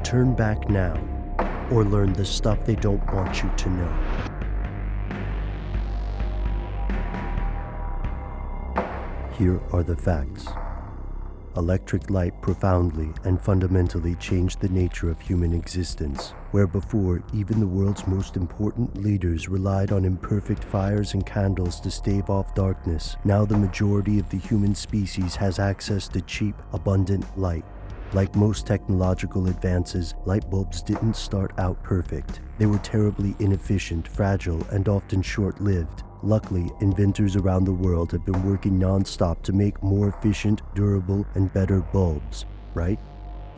turn back now or learn the stuff they don't want you to know. Here are the facts. Electric light profoundly and fundamentally changed the nature of human existence. Where before, even the world's most important leaders relied on imperfect fires and candles to stave off darkness, now the majority of the human species has access to cheap, abundant light. Like most technological advances, light bulbs didn't start out perfect. They were terribly inefficient, fragile, and often short-lived. Luckily, inventors around the world have been working non-stop to make more efficient, durable, and better bulbs, right?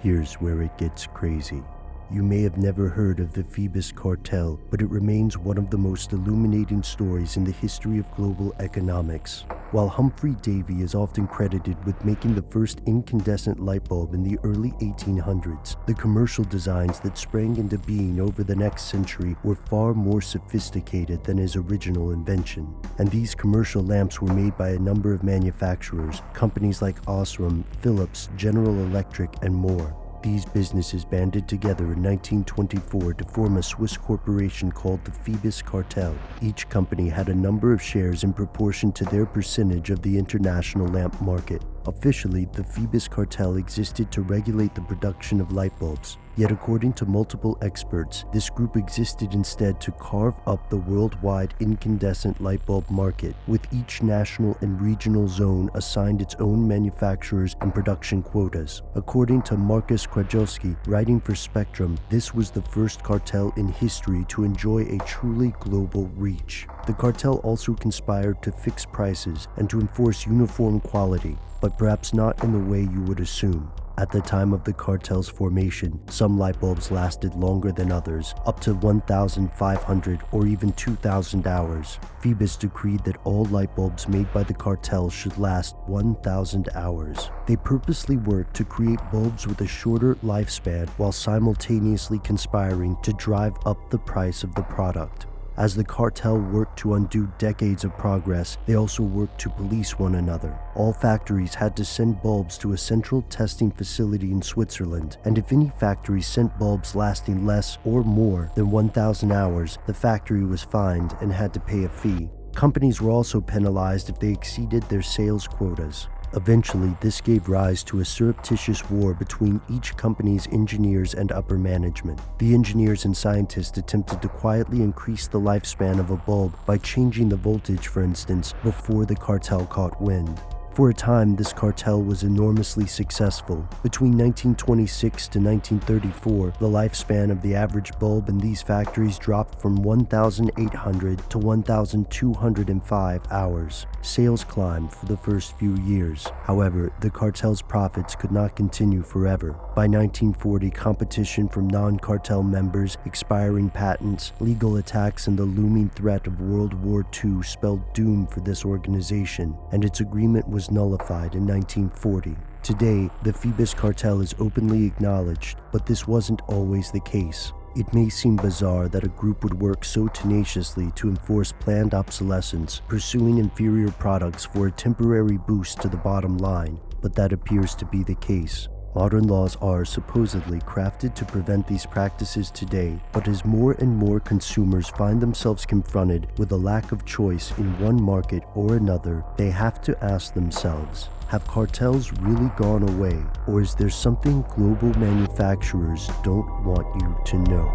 Here's where it gets crazy. You may have never heard of the Phoebus Cartel, but it remains one of the most illuminating stories in the history of global economics. While Humphrey Davy is often credited with making the first incandescent light bulb in the early 1800s, the commercial designs that sprang into being over the next century were far more sophisticated than his original invention. And these commercial lamps were made by a number of manufacturers, companies like Osram, Philips, General Electric, and more. These businesses banded together in 1924 to form a Swiss corporation called the Phoebus Cartel. Each company had a number of shares in proportion to their percentage of the international lamp market. Officially, the Phoebus Cartel existed to regulate the production of light bulbs. Yet according to multiple experts, this group existed instead to carve up the worldwide incandescent light bulb market, with each national and regional zone assigned its own manufacturers and production quotas. According to Marcus Krajewski, writing for Spectrum, this was the first cartel in history to enjoy a truly global reach. The cartel also conspired to fix prices and to enforce uniform quality, but perhaps not in the way you would assume. At the time of the cartel's formation, some light bulbs lasted longer than others, up to 1,500 or even 2,000 hours. Phoebus decreed that all light bulbs made by the cartel should last 1,000 hours. They purposely worked to create bulbs with a shorter lifespan while simultaneously conspiring to drive up the price of the product. As the cartel worked to undo decades of progress, they also worked to police one another. All factories had to send bulbs to a central testing facility in Switzerland, and if any factory sent bulbs lasting less or more than 1,000 hours, the factory was fined and had to pay a fee. Companies were also penalized if they exceeded their sales quotas. Eventually, this gave rise to a surreptitious war between each company's engineers and upper management. The engineers and scientists attempted to quietly increase the lifespan of a bulb by changing the voltage, for instance, before the cartel caught wind. For a time, this cartel was enormously successful. Between 1926 to 1934, the lifespan of the average bulb in these factories dropped from 1,800 to 1,205 hours. Sales climbed for the first few years. However, the cartel's profits could not continue forever. By 1940, competition from non-cartel members, expiring patents, legal attacks, and the looming threat of World War II spelled doom for this organization, and its agreement was nullified in 1940. Today, the Phoebus Cartel is openly acknowledged, but this wasn't always the case. It may seem bizarre that a group would work so tenaciously to enforce planned obsolescence, pursuing inferior products for a temporary boost to the bottom line, but that appears to be the case. Modern laws are supposedly crafted to prevent these practices today, but as more and more consumers find themselves confronted with a lack of choice in one market or another, they have to ask themselves, have cartels really gone away, or is there something global manufacturers don't want you to know?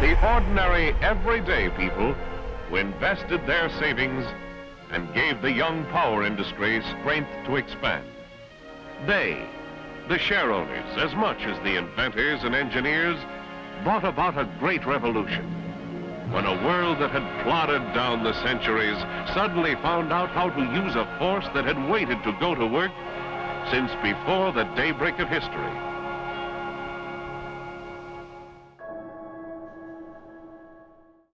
The ordinary, everyday people who invested their savings and gave the young power industry strength to expand. They, the shareholders, as much as the inventors and engineers, brought about a great revolution. When a world that had plodded down the centuries suddenly found out how to use a force that had waited to go to work since before the daybreak of history.